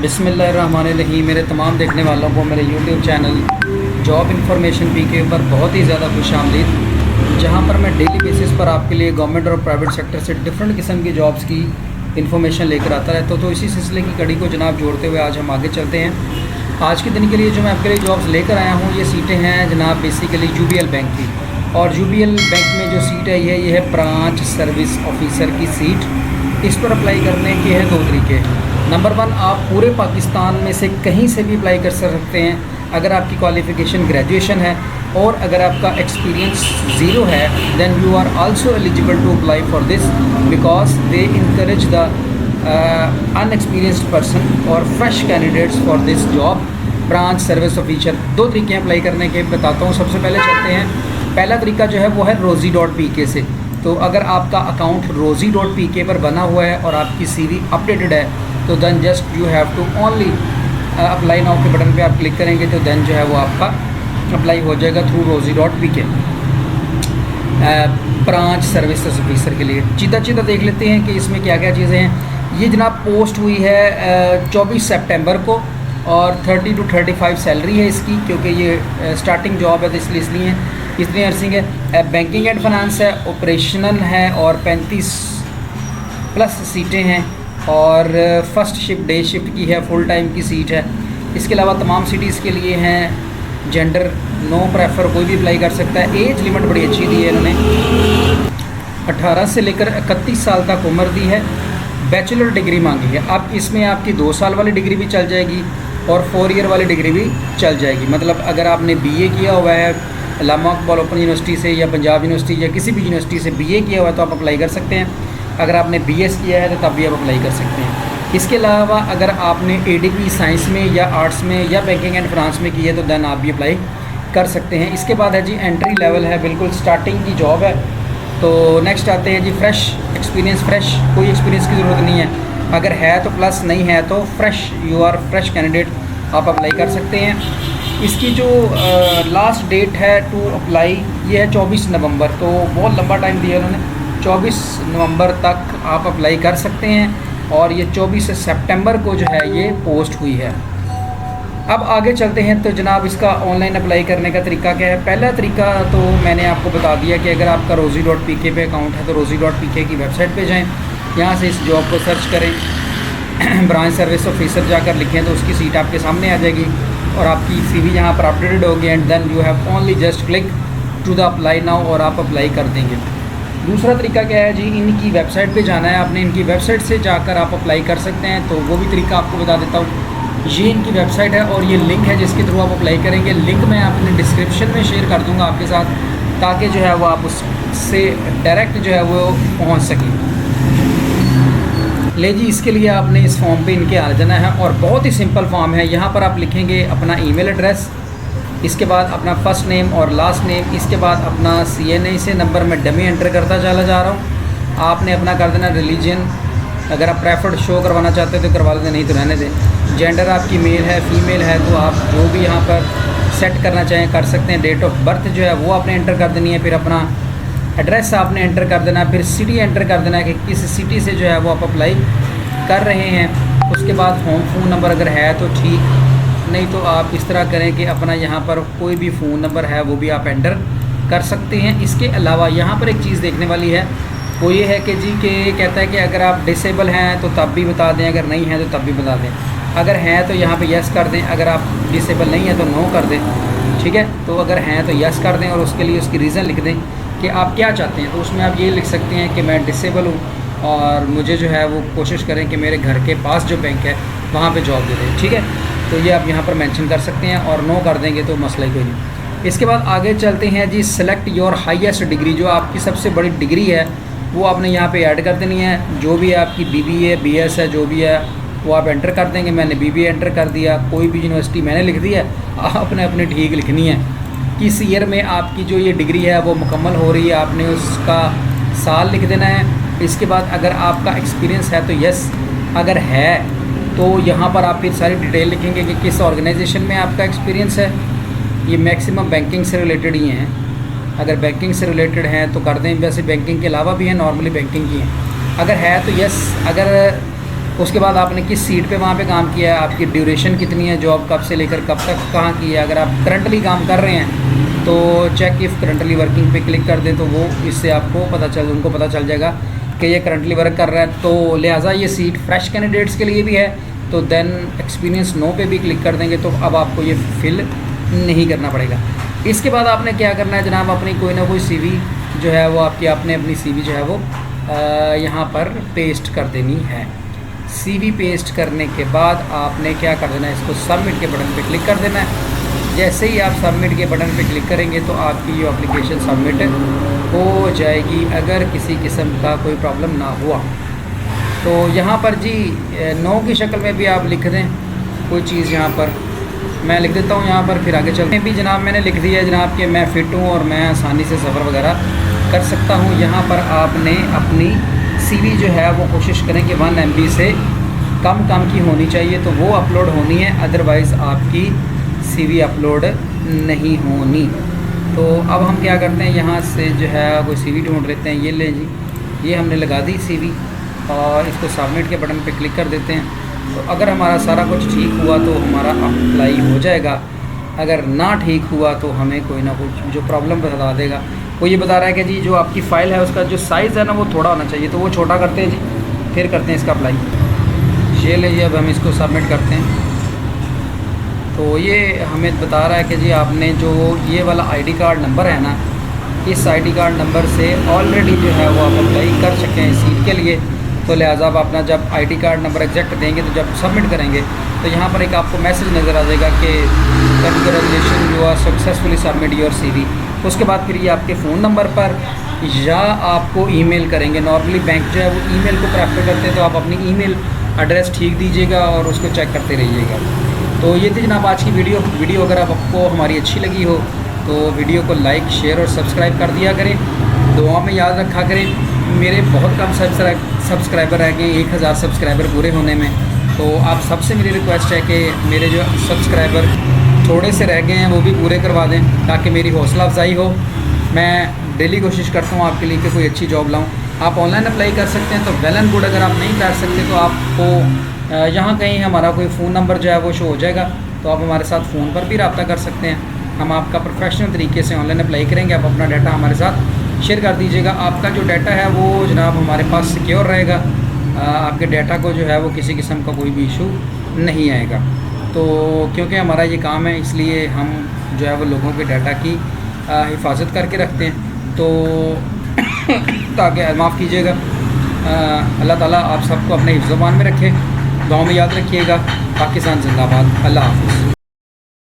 बिस्मिल्लाहिर्रहमानिर्रहीम। मेरे तमाम देखने वालों को मेरे YouTube channel job information P के ऊपर बहुत ही ज़्यादा खुशामदीद, जहाँ पर मैं डेली बेसिस पर आपके लिए गवर्नमेंट और प्राइवेट सेक्टर से डिफरेंट किस्म की जॉब्स की इन्फॉर्मेशन लेकर आता रहता हूँ। तो इसी सिलसिले की कड़ी को जनाब जोड़ते हुए आज हम आगे चलते हैं। आज के दिन के लिए जो मैं आपके लिए जॉब्स लेकर आया हूँ, ये सीटें हैं जनाब बेसिकली यूबीएल बैंक की। और यूबीएल बैंक में जो सीट है ये है ब्रांच सर्विस ऑफिसर की सीट। इस पर अप्लाई करने के हैं दो तरीके। नंबर 1, आप पूरे पाकिस्तान में से कहीं से भी अप्लाई कर सकते हैं अगर आपकी क्वालिफ़िकेशन ग्रेजुएशन है, और अगर आपका एक्सपीरियंस ज़ीरो है then you are also eligible to apply for this, because they encourage the unexperienced person और fresh candidates for this job branch service officer. दो तरीके हैं अप्लाई करने के, बताता हूँ। सबसे पहले चलते हैं, पहला तरीका जो है वो है rozy.pk से। तो अगर आपका अकाउंट rozy.pk पर बना हुआ है और आपकी CV अपडेटेड है तो then just you have to only apply now के बटन पे आप क्लिक करेंगे तो देन जो है वो आपका अप्लाई हो जाएगा through rozy.pk branch service officer के लिए। चीता देख लेते हैं कि इसमें क्या क्या चीज़ें हैं। ये जनाब पोस्ट हुई है 24 सितंबर को और 30 to 35 सैलरी है इसकी, क्योंकि ये स्टार्टिंग जॉब है तो इसलिए इतनी अर्सिंग है। बैंकिंग एंड फाइनेंस है, ऑपरेशनल है और 35+ सीटें हैं और फर्स्ट शिफ्ट डे शिफ्ट की है, फुल टाइम की सीट है। इसके अलावा तमाम सिटीज़ के लिए हैं। जेंडर नो प्रेफर, कोई भी अप्लाई कर सकता है। एज लिमिट बड़ी अच्छी दी है इन्होंने, 18 से लेकर 31 साल तक उम्र दी है। बैचलर डिग्री मांगी है। अब इसमें आपकी 2 साल वाली डिग्री भी चल जाएगी और 4 ईयर वाली डिग्री भी चल जाएगी। मतलब अगर आपने BA किया हुआ है अल्लामा इकबाल ओपन यूनिवर्सिटी से या पंजाब यूनिवर्सिटी या किसी भी यूनिवर्सिटी से BA किया हुआ है तो आप अप्लाई कर सकते हैं। अगर आपने BS किया है तो तब भी आप अप्लाई कर सकते हैं। इसके अलावा अगर आपने ADP साइंस में या आर्ट्स में या बैंकिंग एंड फाइनेंस में की है तो देन आप भी अप्लाई कर सकते हैं। इसके बाद है जी एंट्री लेवल है, बिल्कुल स्टार्टिंग की जॉब है। तो नेक्स्ट आते हैं जी फ्रेश एक्सपीरियंस। फ्रेश कोई एक्सपीरियंस की ज़रूरत नहीं है, अगर है तो प्लस, नहीं है तो fresh, you are fresh candidate, आप अप्लाई कर सकते हैं। इसकी जो लास्ट डेट है टू अप्लाई ये है 24 नवंबर, तो बहुत लंबा टाइम दिया उन्होंने। 24 नवंबर तक आप अप्लाई कर सकते हैं और ये 24 सितंबर को जो है ये पोस्ट हुई है। अब आगे चलते हैं तो जनाब इसका ऑनलाइन अप्लाई करने का तरीका क्या है। पहला तरीका तो मैंने आपको बता दिया कि अगर आपका rozy.pk पे अकाउंट है तो rozy.pk की वेबसाइट पे जाएं, यहाँ से इस जॉब को सर्च करें, ब्रांच सर्विस ऑफिसर जाकर लिखें तो उसकी सीट आपके सामने आ जाएगी और आपकी CV यहाँ पर अपडेटेड होगी and then you have only just click to the apply now और आप अप्लाई कर देंगे। दूसरा तरीका क्या है जी, इनकी वेबसाइट पे जाना है आपने, इनकी वेबसाइट से जाकर आप अप्लाई कर सकते हैं। तो वो भी तरीका आपको बता देता हूँ। ये इनकी वेबसाइट है और ये लिंक है जिसके थ्रू आप अप्लाई करेंगे। लिंक मैं अपने डिस्क्रिप्शन में शेयर कर दूँगा आपके साथ, ताकि जो है वो आप उससे डायरेक्ट जो है वो पहुँच सकें। ले जी, इसके लिए आपने इस फॉर्म पे इनके आ जाना है और बहुत ही सिंपल फॉर्म है। यहाँ पर आप लिखेंगे अपना ईमेल एड्रेस, इसके बाद अपना फर्स्ट नेम और लास्ट नेम, इसके बाद अपना CNA से नंबर में डमी एंटर करता चला जा रहा हूँ। आपने अपना कर देना रिलीजन, अगर आप प्रेफर्ड शो करवाना चाहते हैं तो करवा लेते, नहीं तो रहने दें। जेंडर आपकी मेल है फीमेल है तो आप जो भी यहाँ पर सेट करना चाहें कर सकते हैं। डेट ऑफ बर्थ जो है वो आपने एंटर कर देनी है, फिर अपना एड्रेस आपने एंटर कर देना है, फिर सिटी एंटर कर देना है कि किस सिटी से जो है वो आप अप्लाई कर रहे हैं। उसके बाद होम फ़ोन नंबर अगर है तो ठीक, नहीं तो आप इस तरह करें कि अपना यहाँ पर कोई भी फ़ोन नंबर है वो भी आप एंटर कर सकते हैं। इसके अलावा यहाँ पर एक चीज़ देखने वाली है, वो ये है कि जी के कहता है कि अगर आप डिसेबल हैं तो तब भी बता दें, अगर नहीं हैं तो तब भी बता दें। अगर हैं तो यहाँ पे यस कर दें, अगर आप डिसेबल नहीं हैं तो नो कर दें, ठीक है। तो अगर हैं तो यस कर दें और उसके लिए उसकी रीज़न लिख दें कि आप क्या चाहते हैं। तो उसमें आप ये लिख सकते हैं कि मैं डिसेबल हूँ और मुझे जो है वो कोशिश करें कि मेरे घर के पास जो बैंक है वहाँ पे जॉब दे दें, ठीक है। तो ये आप यहाँ पर मेंशन कर सकते हैं और नो कर देंगे तो मसला ही कोई नहीं। इसके बाद आगे चलते हैं जी, सेलेक्ट योर हाईएस्ट डिग्री, जो आपकी सबसे बड़ी डिग्री है वो आपने यहाँ पे ऐड कर देनी है। जो भी आपकी BBA BS है जो भी है वो आप एंटर कर देंगे। मैंने BBA एंटर कर दिया, कोई भी यूनिवर्सिटी मैंने लिख दी है, आपने अपनी ठीक लिखनी है। किस ईयर में आपकी जो ये डिग्री है वो मुकम्मल हो रही है, आपने उसका साल लिख देना है। इसके बाद अगर आपका एक्सपीरियंस है तो यस, अगर है तो यहाँ पर आप फिर सारी डिटेल लिखेंगे कि किस ऑर्गेनाइजेशन में आपका एक्सपीरियंस है। ये मैक्सिमम बैंकिंग से रिलेटेड ही हैं, अगर बैंकिंग से रिलेटेड हैं तो कर दें, वैसे बैंकिंग के अलावा भी हैं, नॉर्मली बैंकिंग की हैं। अगर है तो यस, अगर उसके बाद आपने किस सीट पे वहाँ पे काम किया है, आपकी ड्यूरेशन कितनी है, जॉब कब से लेकर कब तक कहाँ की है। अगर आप करंटली काम कर रहे हैं तो चेक इफ़ करंटली वर्किंग पे क्लिक कर दें तो वो इससे आपको उनको पता चल जाएगा कि ये करंटली वर्क कर रहा है। तो लिहाजा ये सीट फ्रेश कैंडिडेट्स के लिए भी है। तो देन एक्सपीरियंस नो पे भी क्लिक कर देंगे तो अब आपको ये फिल नहीं करना पड़ेगा। इसके बाद आपने क्या करना है जनाब, अपनी कोई ना कोई सीवी जो है वो आपने अपनी सीवी जो है वो यहाँ पर पेस्ट कर देनी है। सीवी पेस्ट करने के बाद आपने क्या कर देना है, इसको सबमिट के बटन पे क्लिक कर देना है। जैसे ही आप सबमिट के बटन पे क्लिक करेंगे तो आपकी ये एप्लीकेशन सबमिट हो जाएगी, अगर किसी किस्म का कोई प्रॉब्लम ना हुआ। तो यहाँ पर जी नो की शक्ल में भी आप लिख दें कोई चीज़, यहाँ पर मैं लिख देता हूँ यहाँ पर, फिर आगे चलते हैं। भी जनाब मैंने लिख दिया है जनाब कि मैं फ़िट हूँ और मैं आसानी से सफ़र वगैरह कर सकता हूँ। यहाँ पर आपने अपनी सीवी जो है वो कोशिश करें कि 1 MB से कम की होनी चाहिए, तो वो अपलोड होनी है, अदरवाइज़ आपकी सीवी अपलोड नहीं होनी। तो अब हम क्या करते हैं, यहाँ से जो है कोई सीवी ढूंढ लेते हैं। ये लें जी, ये हमने लगा दी सीवी और इसको सबमिट के बटन पे क्लिक कर देते हैं। तो अगर हमारा सारा कुछ ठीक हुआ तो हमारा अप्लाई हो जाएगा, अगर ना ठीक हुआ तो हमें कोई ना कोई जो प्रॉब्लम बता देगा। वो ये बता रहा है कि जी जो आपकी फ़ाइल है उसका जो साइज़ है ना वो थोड़ा होना चाहिए, तो वो छोटा करते हैं जी, फिर करते हैं इसका अप्लाई। ये लीजिए, अब हम इसको सबमिट करते हैं। तो ये हमें बता रहा है कि जी आपने जो ये वाला आईडी कार्ड नंबर है ना, इस आईडी कार्ड नंबर से ऑलरेडी जो है वो आप अप्लाई कर सकें हैं सीट के लिए। तो लिहाजा आप अपना जब आईडी कार्ड नंबर एग्जैक्ट देंगे तो जब सबमिट करेंगे तो यहाँ पर एक आपको मैसेज नज़र आ जाएगा कि congratulation you are successfully submit your CV. उसके बाद फिर ये आपके फ़ोन नंबर पर या आपको ईमेल करेंगे। नॉर्मली बैंक जो है वो ईमेल को प्रेफर करते हैं, तो आप अपनी ईमेल एड्रेस ठीक दीजिएगा और उसको चेक करते रहिएगा। तो ये थी जनाब आज की वीडियो अगर आपको हमारी अच्छी लगी हो तो वीडियो को लाइक शेयर और सब्सक्राइब कर दिया करें। दुआ में याद रखा करें, मेरे बहुत कम सब्सक्राइबर रह गए 1000 सब्सक्राइबर पूरे होने में। तो आप सबसे मेरी रिक्वेस्ट है कि मेरे जो सब्सक्राइबर थोड़े से रह गए हैं वो भी पूरे करवा दें ताकि मेरी हौसला अफजाई हो। मैं डेली कोशिश करता हूँ आपके लिए कि कोई अच्छी जॉब लाऊँ। आप ऑनलाइन अप्लाई कर सकते हैं तो वेल एंड गुड, अगर आप नहीं कर सकते तो आपको यहाँ कहीं हमारा कोई फ़ोन नंबर जो है वो शो हो जाएगा, तो आप हमारे साथ फ़ोन पर भी रब्ता कर सकते हैं। हम आपका प्रोफेशनल तरीके से ऑनलाइन अप्लाई करेंगे। आप अपना डाटा हमारे साथ शेयर कर दीजिएगा। आपका जो डाटा है वो जनाब हमारे पास सिक्योर रहेगा। आपके डाटा को जो है वो किसी किस्म का कोई भी इशू नहीं आएगा। तो क्योंकि हमारा ये काम है इसलिए हम जो है वो लोगों के डाटा की हिफाजत करके रखते हैं। तो ताकि माफ़ कीजिएगा, अल्लाह ताला आप सबको अपने हिफ्ज़-ओ-मान में रखे। दुआ में याद रखिएगा। पाकिस्तान जिंदाबाद। अल्लाह हाफ़िज़।